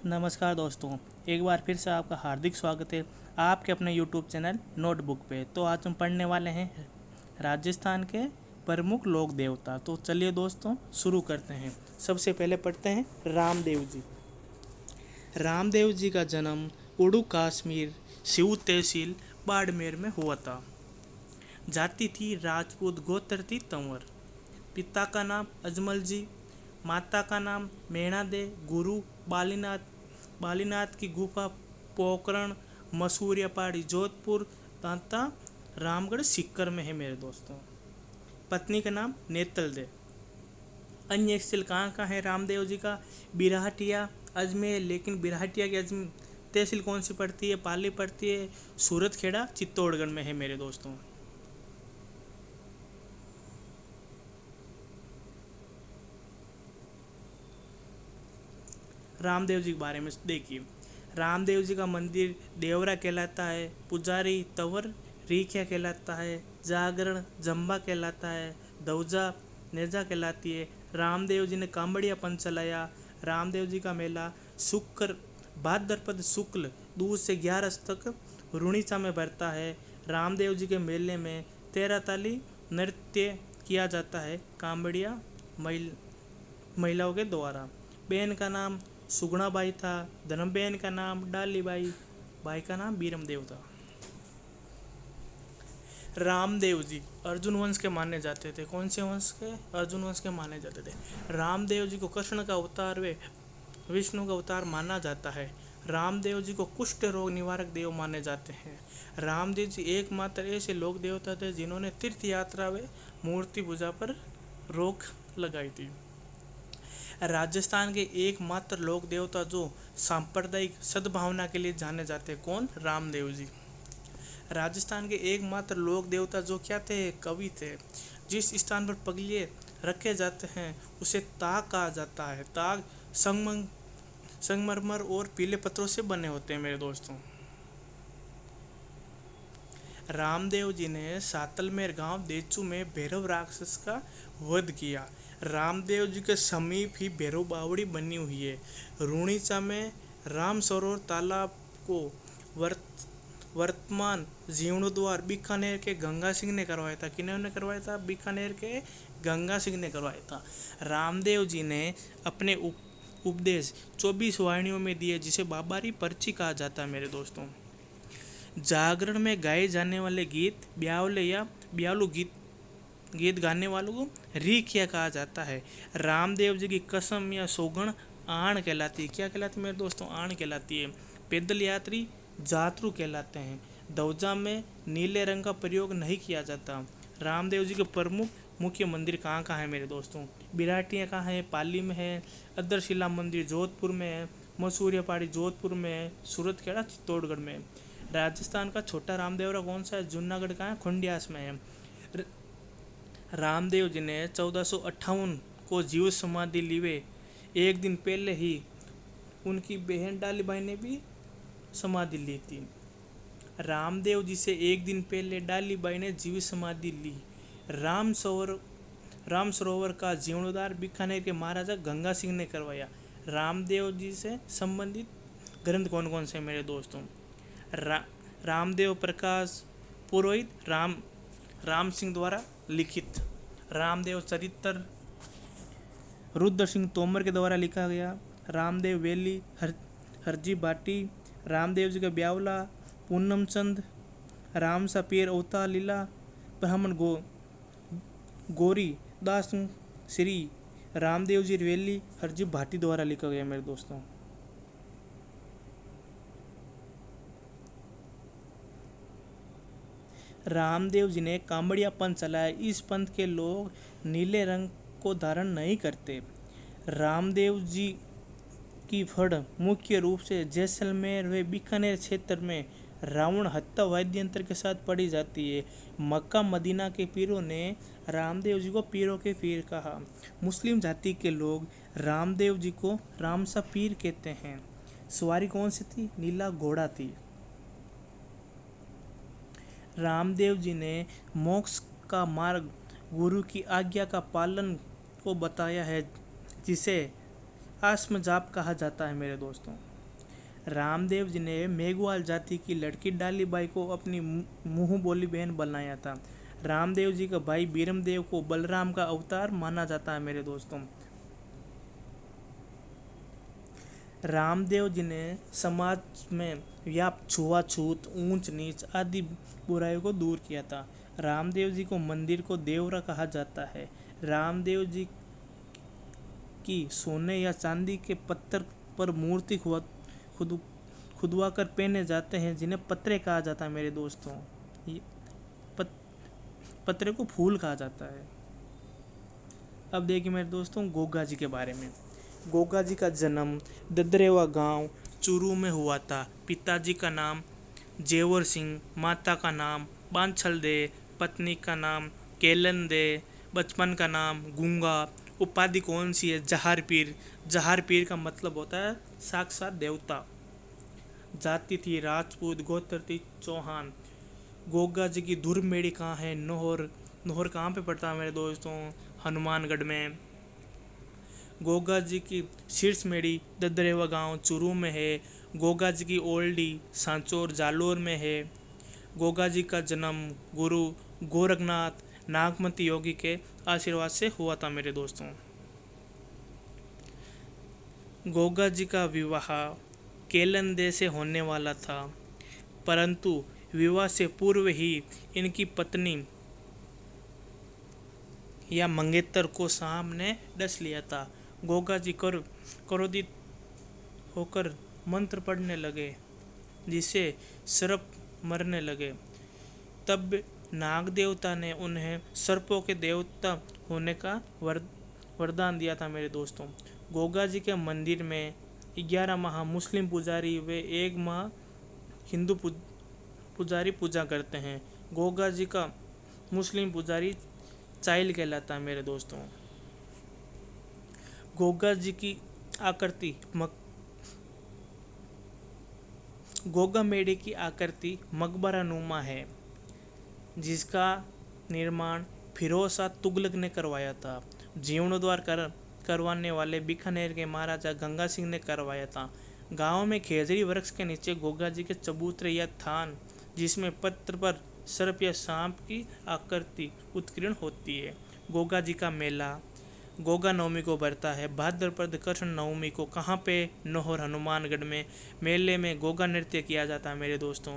नमस्कार दोस्तों, एक बार फिर से आपका हार्दिक स्वागत है आपके अपने यूट्यूब चैनल नोटबुक पे। तो आज हम पढ़ने वाले हैं राजस्थान के प्रमुख लोक देवता। तो चलिए दोस्तों शुरू करते हैं। सबसे पहले पढ़ते हैं रामदेव जी। रामदेव जी का जन्म उड़ू कश्मीर सिऊ तहसील बाड़मेर में हुआ था। जाति थी राजपूत, गोत्र थी तंवर। पिता का नाम अजमल जी, माता का नाम मेणा दे। गुरु बालीनाथ की गुफा पोकरण मसूरिया पहाड़ी जोधपुर तथा रामगढ़ सीकर में है मेरे दोस्तों। पत्नी का नाम नेतल दे। अन्य स्थल कहाँ है रामदेव जी का? बिरहटिया अजमेर, लेकिन बिरहटिया की अजमेर तहसील कौन सी पड़ती है? पाली पड़ती है। सूरत खेड़ा चित्तौड़गढ़ में है मेरे दोस्तों। रामदेव जी के बारे में देखिए। रामदेव जी का मंदिर देवरा कहलाता है। पुजारी तंवर रीखिया कहलाता है। जागरण जम्बा कहलाता है। दौजा नेजा कहलाती है। रामदेव जी ने कांबड़िया पंथ चलाया। रामदेव जी का मेला शुक्र भाद्रपद शुक्ल 2 से 11 तक रुणीचा में भरता है। रामदेव जी के मेले में 13 ताली नृत्य किया जाता है कांबड़िया महिलाओं के द्वारा। बहन का नाम सुगुणा बाई था। धर्म बहन का नाम डाली बाई, भाई का नाम बीरमदेव था। रामदेव जी अर्जुन वंश के माने जाते थे। कौन से वंश के? अर्जुन वंश के माने जाते थे। रामदेव जी को कृष्ण का अवतार व विष्णु का अवतार माना जाता है। रामदेव जी को कुष्ठ रोग निवारक देव माने जाते हैं। रामदेव जी एकमात्र ऐसे लोक देवता थे जिन्होंने तीर्थ यात्रा व मूर्ति पूजा पर रोक लगाई थी। राजस्थान के एकमात्र लोक देवता जो सांप्रदायिक सद्भावना के लिए जाने जाते हैं। कौन? रामदेव जी। राजस्थान के एकमात्र लोक देवता जो क्या थे? कवि थे। जिस स्थान पर पगलिए रखे जाते हैं उसे ताग कहा जाता है। ताग संगमरमर और पीले पत्थरों से बने होते हैं मेरे दोस्तों। रामदेव जी ने सातलमेर गांव देचू में भैरव राक्षस का वध किया। रामदेव जी के समीप ही भैरव बावड़ी बनी हुई है। रुणीचा में राम सरोवर तालाब को वर्तमान जीर्णोद्धार बीकानेर के गंगा सिंह ने करवाया था। किन्होंने करवाया था? बीकानेर के गंगा सिंह ने करवाया था। रामदेव जी ने अपने उपदेश 24 वाणियों में दिए, जिसे बाबारी पर्ची कहा जाता है मेरे दोस्तों। जागरण में गाए जाने वाले गीत ब्यावले या ब्यालू गीत गाने वालों को रीखिया कहा जाता है। रामदेव जी की कसम या सौगण आण कहलाती है। क्या कहलाती है मेरे दोस्तों? आण कहलाती है। पैदल यात्री जातरू कहलाते हैं। दौजा में नीले रंग का प्रयोग नहीं किया जाता। रामदेव जी के प्रमुख मुख्य मंदिर कहाँ है मेरे दोस्तों? बिराटिया कहाँ है? पाली में है। अदरशिला मंदिर जोधपुर में है। मसूरिया पहाड़ी जोधपुर में है। सूरत खेड़ा चित्तौड़गढ़ में है। राजस्थान का छोटा रामदेवरा कौन सा है? जूनागढ़ का है, खुंडियास में है। रामदेव जी ने 1458 को जीव समाधि लीवे एक दिन पहले ही उनकी बहन डालीबाई ने भी समाधि ली थी। रामदेव जी से एक दिन पहले डालीबाई ने जीव समाधि ली। राम सरोवर का जीर्णोद्धार बीकानेर के महाराजा गंगा सिंह ने करवाया। रामदेव जी से संबंधित ग्रंथ कौन कौन से मेरे दोस्तों? रामदेव प्रकाश पुरोहित राम सिंह द्वारा लिखित। रामदेव चरित्र रुद्र सिंह तोमर के द्वारा लिखा गया। रामदेव वेली हरजी बाटी। रामदेव जी का ब्यावला पूनम चंद। राम सा पीर अवतार लीला ब्राह्मण गौरी दास श्री रामदेव जी वेली हरजी भाटी द्वारा लिखा गया मेरे दोस्तों। रामदेव जी ने कांबड़िया पंथ चलाया। इस पंथ के लोग नीले रंग को धारण नहीं करते। रामदेव जी की फड़ मुख्य रूप से जैसलमेर व बीकानेर क्षेत्र में रावण हत्या वाद्य यंत्र के साथ पढ़ी जाती है। मक्का मदीना के पीरों ने रामदेव जी को पीरों के पीर कहा। मुस्लिम जाति के लोग रामदेव जी को रामसा पीर कहते हैं। सवारी कौन सी थी? नीला घोड़ा थी। रामदेव जी ने मोक्ष का मार्ग गुरु की आज्ञा का पालन को बताया है, जिसे आत्मजाप कहा जाता है मेरे दोस्तों। रामदेव जी ने मेघवाल जाति की लड़की डालीबाई को अपनी मुंह बोली बहन बनाया था। रामदेव जी का भाई बीरमदेव को बलराम का अवतार माना जाता है मेरे दोस्तों। रामदेव जी ने समाज में व्याप्त छुआछूत, ऊंच नीच आदि बुराइयों को दूर किया था। रामदेव जी को मंदिर को देवरा कहा जाता है। रामदेव जी की सोने या चांदी के पत्थर पर मूर्ति खुद खुदवा कर पहने जाते हैं, जिन्हें पत्रे कहा जाता है मेरे दोस्तों। ये पत्रे को फूल कहा जाता है। अब देखिए मेरे दोस्तों गोगा जी के बारे में। गोगा जी का जन्म ददरेवा गांव चूरू में हुआ था। पिताजी का नाम जेवर सिंह, माता का नाम बांछल दे, पत्नी का नाम केलन दे, बचपन का नाम गूंगा। उपाधि कौन सी है? जहार पीर। जहार पीर का मतलब होता है साक्षात देवता। जाति थी राजपूत, गोत्र थी चौहान। गोगा जी की धुर मेड़ी कहाँ है? नोहर। नोहर कहाँ पे पड़ता है मेरे दोस्तों? हनुमानगढ़ में। गोगा जी की शीर्ष मेड़ी ददरेवा गांव चूरू में है। गोगा जी की ओल्डी सांचौर जालोर में है। गोगा जी का जन्म गुरु गोरखनाथ नागमती योगी के आशीर्वाद से हुआ था मेरे दोस्तों। गोगा जी का विवाह केलंदे से होने वाला था, परंतु विवाह से पूर्व ही इनकी पत्नी या मंगेतर को सांप ने डस लिया था। गोगा जी क्रोधित होकर मंत्र पढ़ने लगे, जिससे सर्प मरने लगे। तब नाग देवता ने उन्हें सर्पों के देवता होने का वरदान दिया था मेरे दोस्तों। गोगा जी के मंदिर में 11 माह मुस्लिम पुजारी व 1 माह हिंदू पुजारी पूजा करते हैं। गोगा जी का मुस्लिम पुजारी चाइल कहलाता है मेरे दोस्तों। गोगा जी की आकृति गोगा मेढ़े की आकृति मकबरा नुमा है, जिसका निर्माण फिरोज शाह तुगलक ने करवाया था। जीर्णोद्धार करवाने वाले बीकानेर के महाराजा गंगा सिंह ने करवाया था। गांव में खेजड़ी वृक्ष के नीचे गोगा जी के चबूतरे या थान, जिसमें पत्र पर सर्प या सांप की आकृति उत्कीर्ण होती है। गोगा जी का मेला गोगा नवमी को बढ़ता है। भाद्रपद कृष्ण नवमी को कहाँ पे? नोहर हनुमानगढ़ में। मेले में गोगा नृत्य किया जाता है मेरे दोस्तों।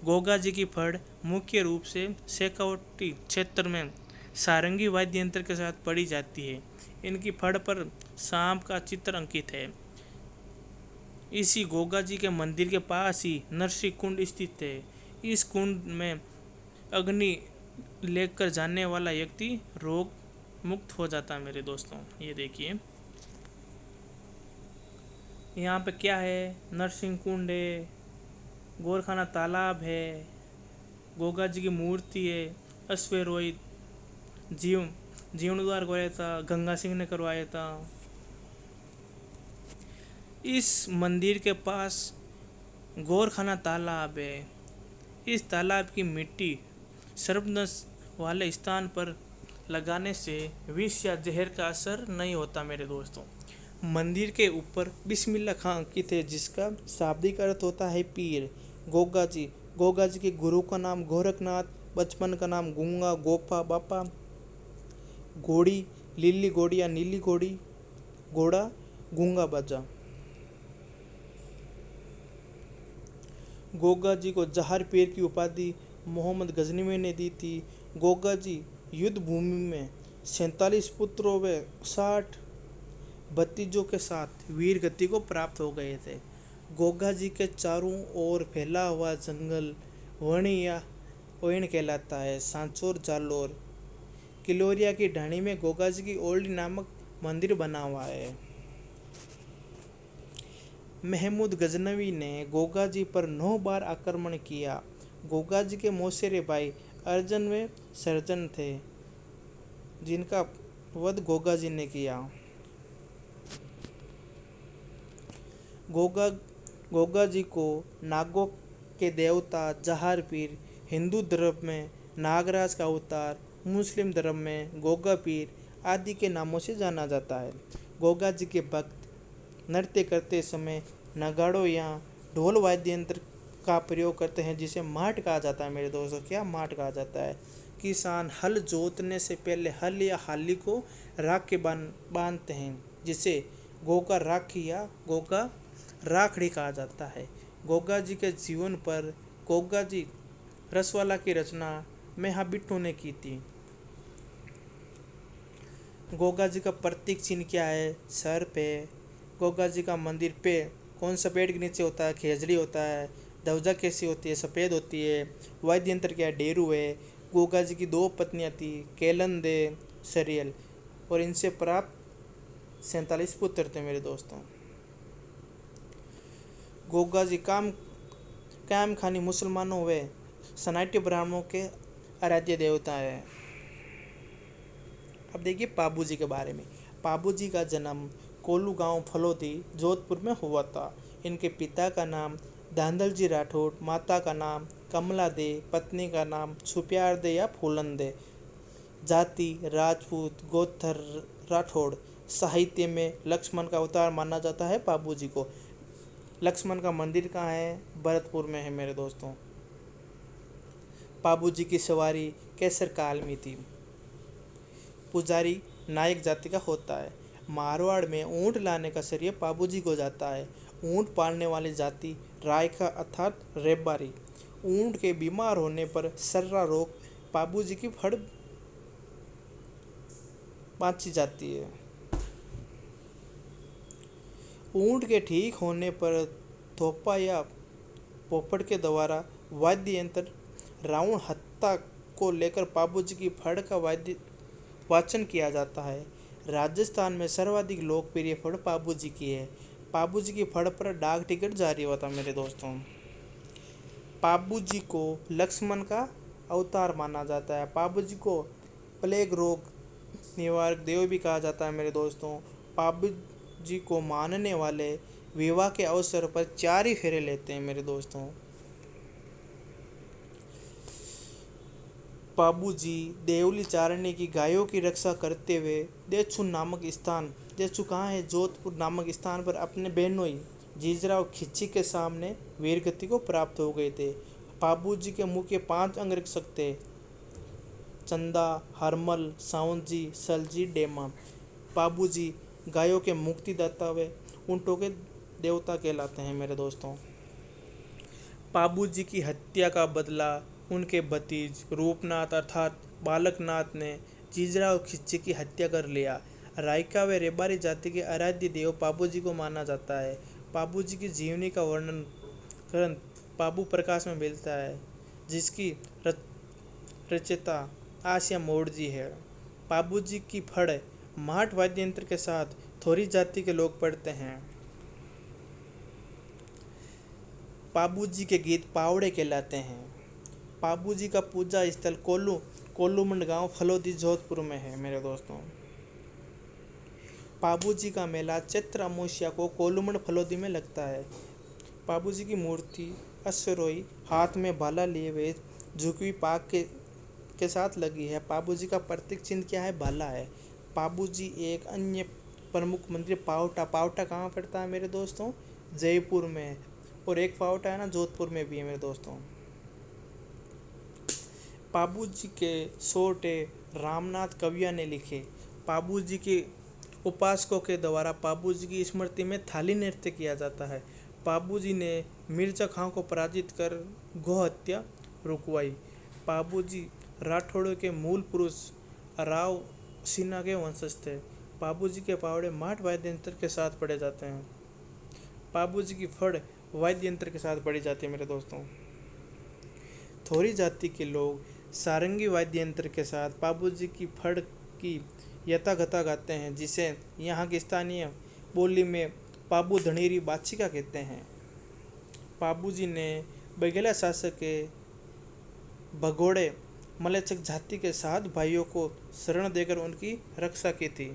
गोगा जी की फड़ मुख्य रूप से शेखावटी क्षेत्र में सारंगी वाद्य यंत्र के साथ पढ़ी जाती है। इनकी फड़ पर सांप का चित्र अंकित है। इसी गोगा जी के मंदिर के पास ही नरसिंह कुंड स्थित है। इस कुंड में अग्नि लेकर जाने वाला व्यक्ति रोग मुक्त हो जाता है मेरे दोस्तों। ये देखिए यहाँ पे क्या है? नरसिंह कुंड है, गोरखाना तालाब है, गोगा जी की मूर्ति है, अश्वेरोहित जीर्णोद्धार करवाया था, गंगा सिंह ने करवाया था। इस मंदिर के पास गोरखाना तालाब है। इस तालाब की मिट्टी सर्पदंश वाले स्थान पर लगाने से विष या जहर का असर नहीं होता मेरे दोस्तों। मंदिर के ऊपर बिस्मिल्लाह खां अंकित है, जिसका शाब्दिक अर्थ होता है पीर। गोगा जी के गुरु का नाम गोरखनाथ, बचपन का नाम गूंगा, गोपा बापा, घोड़ी लीली घोड़ी या नीली घोड़ी, घोड़ा गूंगा बाजा। गोगा जी को जहार पीर की उपाधि मोहम्मद गजनवी ने दी थी। गोगा जी युद्ध भूमि में 47 पुत्रों व 60 भतीजों के साथ वीर गति को प्राप्त हो गए थे। गोगा जी के चारों ओर फैला हुआ जंगल वणी या ओयन कहलाता है। सांचौर जालोर किलोरिया की ढाणी में गोगा जी की ओल्डी नामक मंदिर बना हुआ है। महमूद गजनवी ने गोगा जी पर 9 बार आक्रमण किया। गोगा जी के मौसेरे भाई अर्जन व सर्जन थे, जिनका वध गोगा जी ने किया। गोगा जी को नागों के देवता जहार पीर, हिंदू धर्म में नागराज का अवतार, मुस्लिम धर्म में गोगा पीर आदि के नामों से जाना जाता है। गोगा जी के भक्त नृत्य करते समय नगाड़ों या ढोल वाद्य यंत्र का प्रयोग करते हैं जिसे माट कहा जाता है मेरे दोस्तों। क्या माट कहा जाता है? किसान हल जोतने से पहले हल या हाली को राख के बांधते हैं जिसे गोगा राखी या गोगा राखड़ी कहा जाता है। गोगा जी के जीवन पर गोगा जी रसवाला की रचना मेहाबिट्टू ने की थी। गोगा जी का प्रतीक चिन्ह क्या है? सर पे। गोगा जी का मंदिर पे कौन सा पेड़ के नीचे होता है? खेजड़ी होता है। ध्वजा कैसी होती है? सफ़ेद होती है। वाद्य यंत्र क्या है? डेरू है। गोगा जी की 2 पत्नियां थी, केलंदे, सरियल, और इनसे प्राप्त 47 पुत्र थे मेरे दोस्तों। गोगा जी कायम खानी मुसलमानों व सनाट्य ब्राह्मणों के आराध्य देवता है। अब देखिए पाबू जी के बारे में। पाबू जी का जन्म कोल्लू गांव फलोदी जोधपुर में हुआ था। इनके पिता का नाम धांधल जी राठौड़, माता का नाम कमला दे, पत्नी का नाम सुप्यार दे या फूलन दे। जाति राजपूत गोत्र राठौड़। साहित्य में लक्ष्मण का अवतार माना जाता है पाबू जी को। लक्ष्मण का मंदिर कहाँ है? भरतपुर में है मेरे दोस्तों। पाबू जी की सवारी केसर काल में थी। पुजारी नायक जाति का होता है। मारवाड़ में ऊंट लाने का श्रेय पाबू जी को जाता है। ऊंट पालने वाली जाति रायका अर्थात रेबारी। ऊंट के बीमार होने पर सर्रा रोग पाबू जी की फड़ बाँची जाती है। ऊंट के ठीक होने पर थोपा या पोपट के द्वारा वाद्य यंत्र रावण हत्ता को लेकर पाबू जी की फड़ का वाचन किया जाता है। राजस्थान में सर्वाधिक लोकप्रिय फड़ पाबू जी की है। पाबू जी की फड़ पर डाक टिकट जारी हुआ था मेरे दोस्तों। पाबू जी को लक्ष्मण का अवतार माना जाता है। पाबू जी को प्लेग रोग निवारक देव भी कहा जाता है मेरे दोस्तों। पाबू जी को मानने वाले विवाह के अवसर पर 4 ही फेरे लेते हैं मेरे दोस्तों। पाबू जी देवली चारणी की गायों की रक्षा करते हुए देचू नामक स्थान, देचू कहाँ है? जोधपुर नामक स्थान पर अपने बहनोई जीजराव खिच्ची के सामने वीरगति को प्राप्त हो गए थे। पाबू जी के मुँह के 5 अंग रख सकते: चंदा, हरमल, सावंत जी, सलजी, डेमा। पाबू जी गायों के मुक्तिदाता व ऊँटों के देवता कहलाते हैं मेरे दोस्तों। पाबू जी की हत्या का बदला उनके भतीज रूपनाथ अर्थात बालकनाथ ने जीजराव खिच्ची की हत्या कर लिया। रायका व रेबारी जाति के आराध्य देव पाबू जी को माना जाता है। पाबू जी की जीवनी का वर्णन ग्रंथ पाबू प्रकाश में मिलता है जिसकी रचयिता आसिया मोड़ जी है। पाबू जी की फड़ माट वाद्य यंत्र के साथ थोरी जाति के लोग पढ़ते हैं। पाबू जी के गीत पावड़े कहलाते हैं। पाबू जी का पूजा स्थल कोल्लूमंड गांव फलोदी जोधपुर में है मेरे दोस्तों। पाबू जी का मेला चैत्र अमावस्या को कोल्लूमंड फलोदी में लगता है। पाबू जी की मूर्ति अश्वरोही हाथ में भाला लिए हुए झुकी हुई पाग के साथ लगी है। पाबू जी का प्रतीक चिन्ह क्या है? भाला है। पाबू जी एक अन्य प्रमुख मंदिर पावटा कहाँ पड़ता है मेरे दोस्तों? जयपुर में। और एक पावटा है ना जोधपुर में भी है मेरे दोस्तों। पाबू जी के सोटे रामनाथ कविया ने लिखे। पाबू जी के उपासकों के द्वारा पाबू जी की स्मृति में थाली नृत्य किया जाता है। पाबू जी ने मिर्जा खां को पराजित कर गौ हत्या रुकवाई। पाबू जी राठौड़ों के मूल पुरुष राव सिन्हा के वंशज थे। पाबू जी के पावड़े माट वाद्य यंत्र के साथ पढ़े जाते हैं। पाबू जी की फड़ वाद्य यंत्र के साथ पढ़ी जाती है मेरे दोस्तों। थोरी जाति के लोग सारंगी वाद्य यंत्र के साथ पाबू जी की फड़ की यथागथा गाते हैं जिसे यहाँ की स्थानीय बोली में पाबू धनेरी बाचिका कहते हैं। पाबू जी ने बघेला शासक के भगोड़े मलेच्छक जाति के 7 भाइयों को शरण देकर उनकी रक्षा की थी।